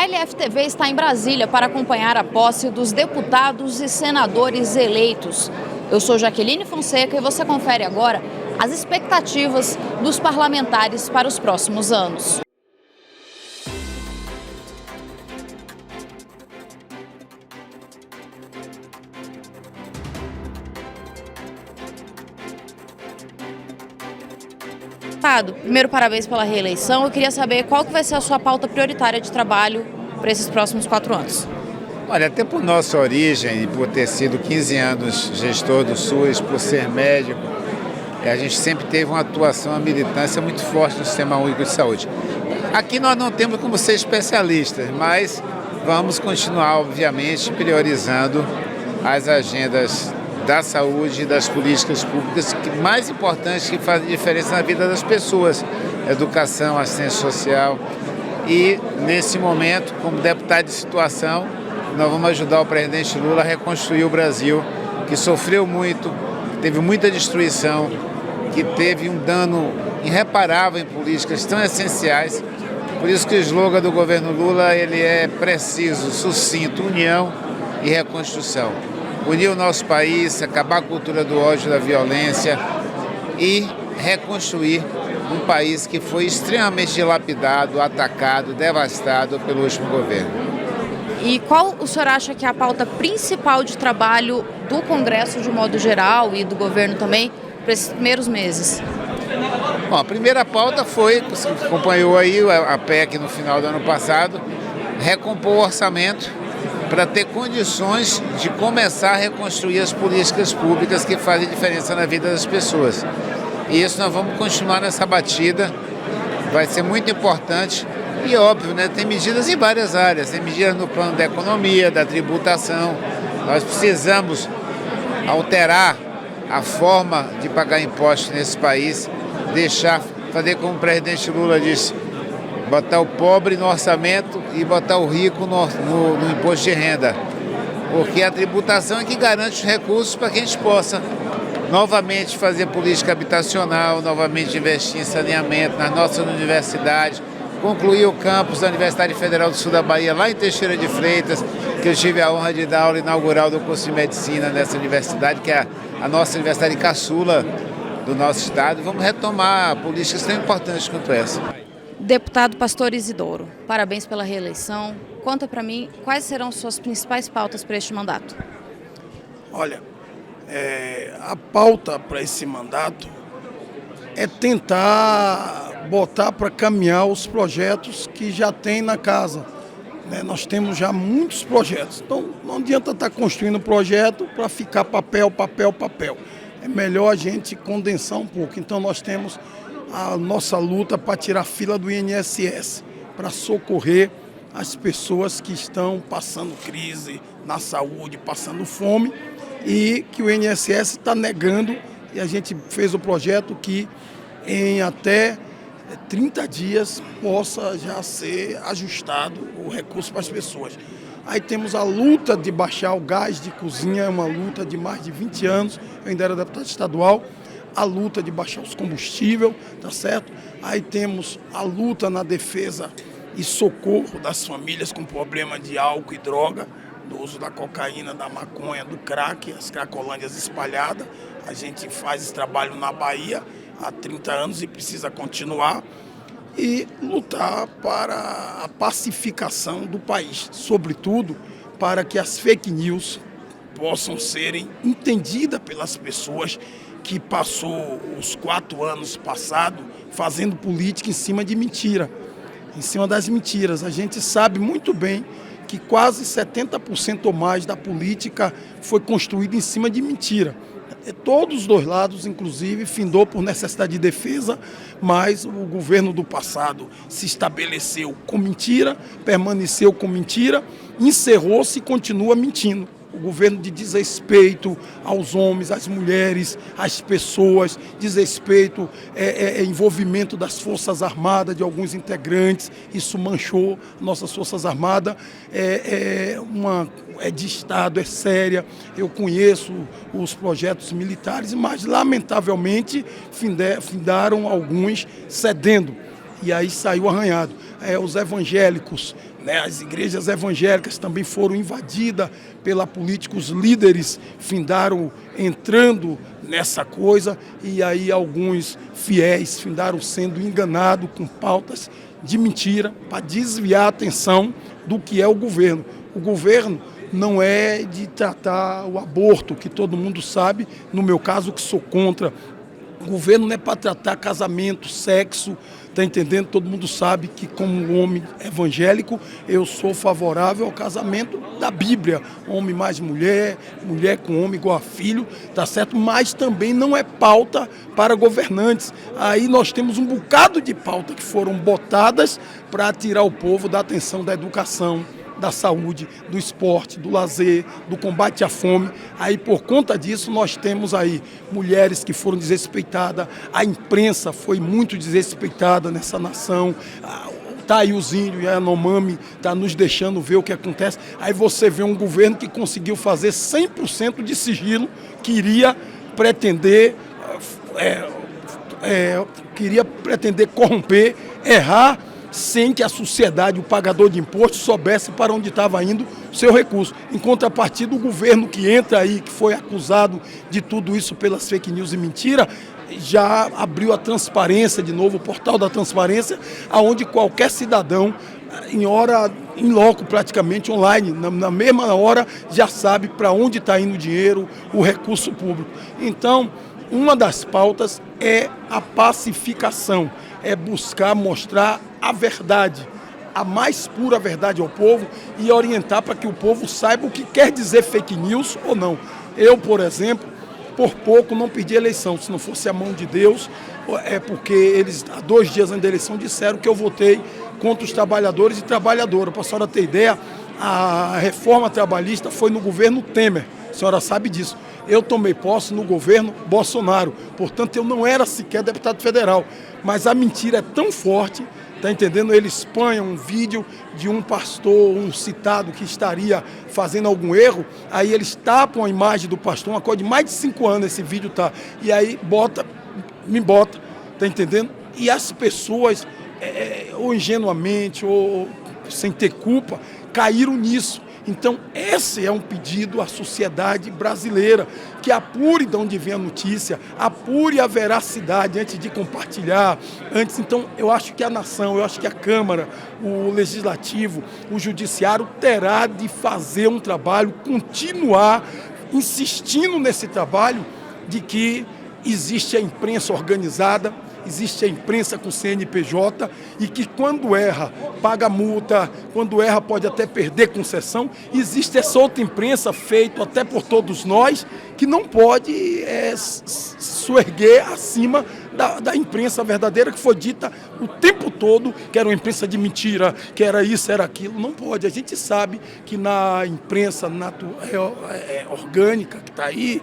LFTV está em Brasília para acompanhar a posse dos deputados e senadores eleitos. Eu sou Jaqueline Fonseca e você confere agora as expectativas dos parlamentares para os próximos anos. Primeiro, parabéns pela reeleição. Eu queria saber qual que vai ser a sua pauta prioritária de trabalho para esses próximos 4 anos. Olha, até por nossa origem e por ter sido 15 anos gestor do SUS, por ser médico, a gente sempre teve uma atuação, uma militância muito forte no Sistema Único de Saúde. Aqui nós não temos como ser especialistas, mas vamos continuar, obviamente, priorizando as agendas da saúde e das políticas públicas mais importantes que fazem diferença na vida das pessoas. Educação, assistência social. E, nesse momento, como deputado de situação, nós vamos ajudar o presidente Lula a reconstruir o Brasil, que sofreu muito, que teve muita destruição, que teve um dano irreparável em políticas tão essenciais. Por isso que o slogan do governo Lula ele é preciso, sucinto, união e reconstrução. Unir o nosso país, acabar com a cultura do ódio e da violência e reconstruir um país que foi extremamente dilapidado, atacado, devastado pelo último governo. E qual o senhor acha que é a pauta principal de trabalho do Congresso de modo geral e do governo também para esses primeiros meses? Bom, a primeira pauta foi, você acompanhou aí a PEC no final do ano passado, recompor o orçamento para ter condições de começar a reconstruir as políticas públicas que fazem diferença na vida das pessoas. E isso nós vamos continuar nessa batida, vai ser muito importante e óbvio, né, tem medidas em várias áreas, tem medidas no plano da economia, da tributação, nós precisamos alterar a forma de pagar impostos nesse país, fazer como o presidente Lula disse, botar o pobre no orçamento e botar o rico no imposto de renda. Porque a tributação é que garante os recursos para que a gente possa novamente fazer política habitacional, novamente investir em saneamento nas nossas universidades, concluir o campus da Universidade Federal do Sul da Bahia, lá em Teixeira de Freitas, que eu tive a honra de dar aula inaugural do curso de medicina nessa universidade, que é a nossa universidade caçula do nosso estado. Vamos retomar políticas tão importantes quanto essa. Deputado Pastor Isidoro, parabéns pela reeleição. Conta para mim quais serão suas principais pautas para este mandato. Olha, a pauta para esse mandato é tentar botar para caminhar os projetos que já tem na casa. Nós temos já muitos projetos, então não adianta estar construindo projeto para ficar papel. É melhor a gente condensar um pouco. Então nós temos a nossa luta para tirar a fila do INSS, para socorrer as pessoas que estão passando crise na saúde, passando fome, e que o INSS está negando, e a gente fez o projeto que em até 30 dias possa já ser ajustado o recurso para as pessoas. Aí temos a luta de baixar o gás de cozinha, é uma luta de mais de 20 anos, eu ainda era deputado estadual, a luta de baixar os combustíveis, tá certo? Aí temos a luta na defesa e socorro das famílias com problema de álcool e droga, do uso da cocaína, da maconha, do crack, as cracolândias espalhadas. A gente faz esse trabalho na Bahia há 30 anos e precisa continuar. E lutar para a pacificação do país, sobretudo para que as fake news possam serem entendidas pelas pessoas que passou os 4 anos passados fazendo política em cima de mentira, em cima das mentiras. A gente sabe muito bem que quase 70% ou mais da política foi construída em cima de mentira. Todos os dois lados, inclusive, findou por necessidade de defesa, mas o governo do passado se estabeleceu com mentira, permaneceu com mentira, encerrou-se e continua mentindo. O governo de desrespeito aos homens, às mulheres, às pessoas, desrespeito, envolvimento das Forças Armadas, de alguns integrantes, isso manchou nossas Forças Armadas, é de Estado, é séria. Eu conheço os projetos militares, mas lamentavelmente findaram alguns cedendo. E aí saiu arranhado. Os evangélicos, né, as igrejas evangélicas também foram invadidas pelos políticos líderes, findaram entrando nessa coisa, e aí alguns fiéis findaram sendo enganados com pautas de mentira para desviar a atenção do que é o governo. O governo não é de tratar o aborto, que todo mundo sabe, no meu caso que sou contra. O governo não é para tratar casamento, sexo, tá entendendo? Todo mundo sabe que, como homem evangélico, eu sou favorável ao casamento da Bíblia. Homem mais mulher, mulher com homem igual a filho, tá certo? Mas também não é pauta para governantes. Aí nós temos um bocado de pauta que foram botadas para tirar o povo da atenção da educação, da saúde, do esporte, do lazer, do combate à fome. Aí, por conta disso, nós temos aí mulheres que foram desrespeitadas, a imprensa foi muito desrespeitada nessa nação, tá aí os índios e a Yanomami tá nos deixando ver o que acontece. Aí você vê um governo que conseguiu fazer 100% de sigilo, queria pretender corromper, errar, sem que a sociedade, o pagador de impostos, soubesse para onde estava indo o seu recurso. Em contrapartida, o governo que entra aí, que foi acusado de tudo isso pelas fake news e mentira, já abriu a transparência de novo, o portal da transparência, aonde qualquer cidadão, em loco praticamente online, na mesma hora, já sabe para onde está indo o dinheiro, o recurso público. Então, uma das pautas é a pacificação, é buscar mostrar a verdade, a mais pura verdade ao povo e orientar para que o povo saiba o que quer dizer fake news ou não. Eu, por exemplo, por pouco não perdi a eleição, se não fosse a mão de Deus, é porque eles, há 2 dias antes da eleição, disseram que eu votei contra os trabalhadores e trabalhadoras. Para a senhora ter ideia, a reforma trabalhista foi no governo Temer, a senhora sabe disso. Eu tomei posse no governo Bolsonaro, portanto eu não era sequer deputado federal, mas a mentira é tão forte, tá entendendo? Eles põem um vídeo de um pastor, um citado que estaria fazendo algum erro, aí eles tapam a imagem do pastor, uma coisa de mais de 5 anos esse vídeo tá, e aí me bota, tá entendendo? E as pessoas, ou ingenuamente, ou sem ter culpa, caíram nisso. Então, esse é um pedido à sociedade brasileira, que apure de onde vem a notícia, apure a veracidade antes de compartilhar. Então, eu acho que a nação, eu acho que a Câmara, o Legislativo, o Judiciário terá de fazer um trabalho, continuar insistindo nesse trabalho de que existe a imprensa organizada, existe a imprensa com CNPJ e que quando erra paga multa, quando erra pode até perder concessão. Existe essa outra imprensa feita até por todos nós que não pode suerguer acima da imprensa verdadeira que foi dita o tempo todo que era uma imprensa de mentira, que era isso, era aquilo. Não pode. A gente sabe que na imprensa orgânica que está aí,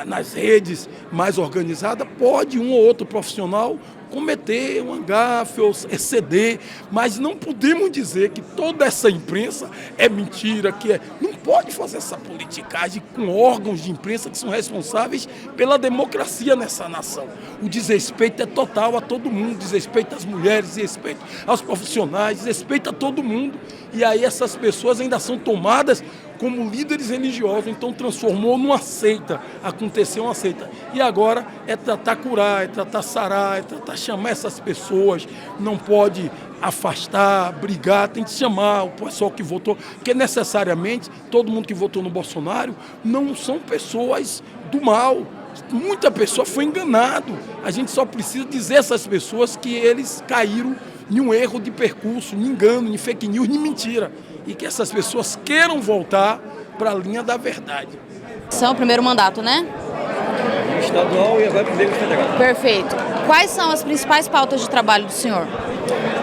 nas redes mais organizadas, pode um ou outro profissional cometer um gafe ou exceder, mas não podemos dizer que toda essa imprensa é mentira, não pode fazer essa politicagem com órgãos de imprensa que são responsáveis pela democracia nessa nação. O desrespeito é total a todo mundo, desrespeito às mulheres, desrespeito aos profissionais, desrespeito a todo mundo, e aí essas pessoas ainda são tomadas como líderes religiosos, então transformou numa seita, aconteceu uma seita. E agora é tratar curar, é tratar sarar, é tratar chamar essas pessoas, não pode afastar, brigar, tem que chamar o pessoal que votou, porque necessariamente todo mundo que votou no Bolsonaro não são pessoas do mal. Muita pessoa foi enganado. A gente só precisa dizer a essas pessoas que eles caíram em um erro de percurso, em engano, em fake news, em mentira. E que essas pessoas queiram voltar para a linha da verdade. São o primeiro mandato, né? Estadual e agora primeiro federal. Perfeito. Quais são as principais pautas de trabalho do senhor?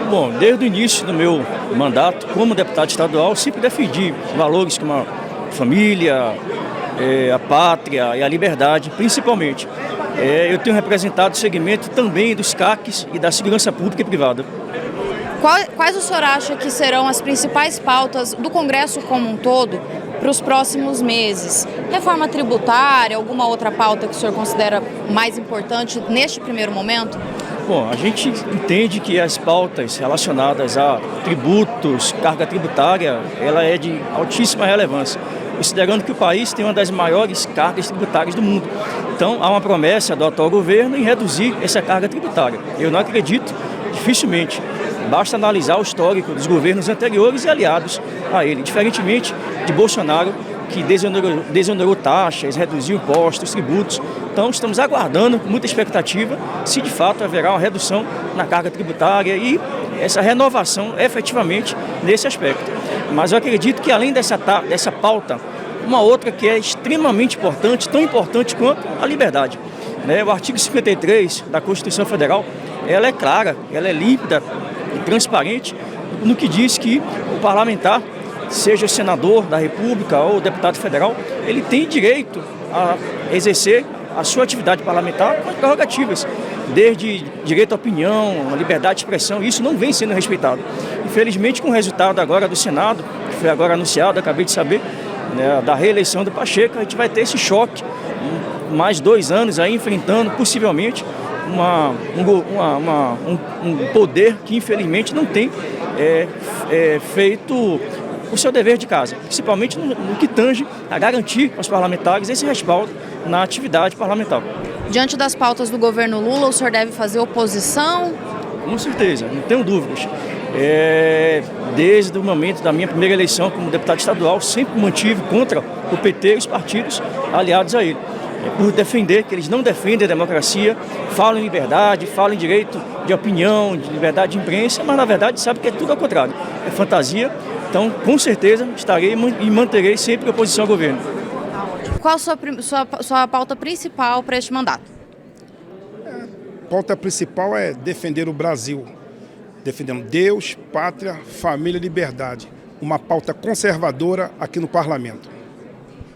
Bom, desde o início do meu mandato como deputado estadual, sempre defendi valores como a família, a pátria e a liberdade, principalmente. Eu tenho representado o segmento também dos CACs e da segurança pública e privada. Quais o senhor acha que serão as principais pautas do Congresso como um todo para os próximos meses? Reforma tributária, alguma outra pauta que o senhor considera mais importante neste primeiro momento? Bom, a gente entende que as pautas relacionadas a tributos, carga tributária, ela é de altíssima relevância, considerando que o país tem uma das maiores cargas tributárias do mundo. Então, há uma promessa do atual governo em reduzir essa carga tributária. Eu não acredito, dificilmente. Basta analisar o histórico dos governos anteriores e aliados a ele, diferentemente de Bolsonaro, que desonerou taxas, reduziu impostos, tributos. Então, estamos aguardando com muita expectativa se de fato haverá uma redução na carga tributária e essa renovação efetivamente nesse aspecto. Mas eu acredito que além dessa pauta, uma outra que é extremamente importante, tão importante quanto a liberdade. O artigo 53 da Constituição Federal, ela é clara, ela é límpida e transparente no que diz que o parlamentar, seja senador da República ou deputado federal, ele tem direito a exercer a sua atividade parlamentar com as prerrogativas, desde direito à opinião, a liberdade de expressão, isso não vem sendo respeitado. Infelizmente, com o resultado agora do Senado, que foi agora anunciado, acabei de saber, da reeleição do Pacheco, a gente vai ter esse choque, mais 2 anos aí enfrentando possivelmente um poder que infelizmente não tem feito o seu dever de casa, principalmente no que tange a garantir aos parlamentares esse respaldo na atividade parlamentar. Diante das pautas do governo Lula, o senhor deve fazer oposição? Com certeza, não tenho dúvidas. Desde o momento da minha primeira eleição como deputado estadual, sempre mantive contra o PT e os partidos aliados a ele. Por defender que eles não defendem a democracia, falam em liberdade, falam em direito de opinião, de liberdade de imprensa, mas na verdade sabe que é tudo ao contrário, é fantasia. Então, com certeza, estarei e manterei sempre a oposição ao governo. Qual a sua pauta principal para este mandato? A pauta principal é defender o Brasil, defendendo Deus, pátria, família e liberdade. Uma pauta conservadora aqui no Parlamento.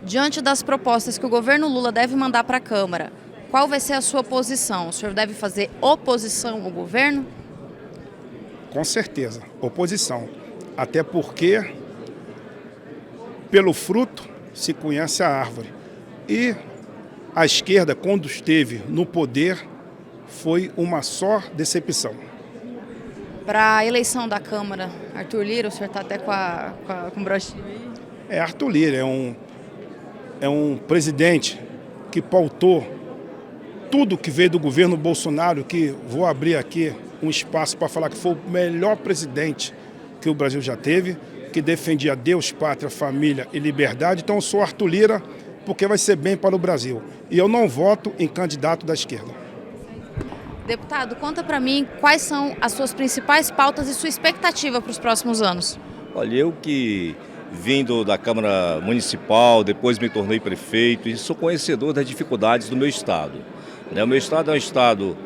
Diante das propostas que o governo Lula deve mandar para a Câmara, qual vai ser a sua posição? O senhor deve fazer oposição ao governo? Com certeza, oposição. Até porque, pelo fruto, se conhece a árvore. E a esquerda, quando esteve no poder, foi uma só decepção. Para a eleição da Câmara, Arthur Lira, o senhor está até com o brochinho aí? Arthur Lira é um presidente que pautou tudo que veio do governo Bolsonaro, que vou abrir aqui um espaço para falar que foi o melhor presidente que o Brasil já teve, que defendia Deus, pátria, família e liberdade. Então eu sou Arthur Lira porque vai ser bem para o Brasil. E eu não voto em candidato da esquerda. Deputado, conta para mim quais são as suas principais pautas e sua expectativa para os próximos anos. Olha, eu que vindo da Câmara Municipal, depois me tornei prefeito e sou conhecedor das dificuldades do meu estado. O meu estado é um estado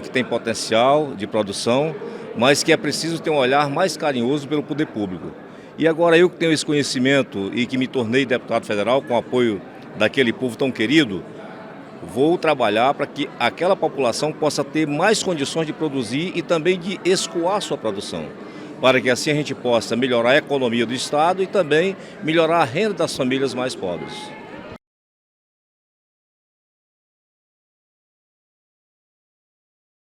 que tem potencial de produção, mas que é preciso ter um olhar mais carinhoso pelo poder público. E agora eu que tenho esse conhecimento e que me tornei deputado federal com o apoio daquele povo tão querido, vou trabalhar para que aquela população possa ter mais condições de produzir e também de escoar sua produção, para que assim a gente possa melhorar a economia do estado e também melhorar a renda das famílias mais pobres.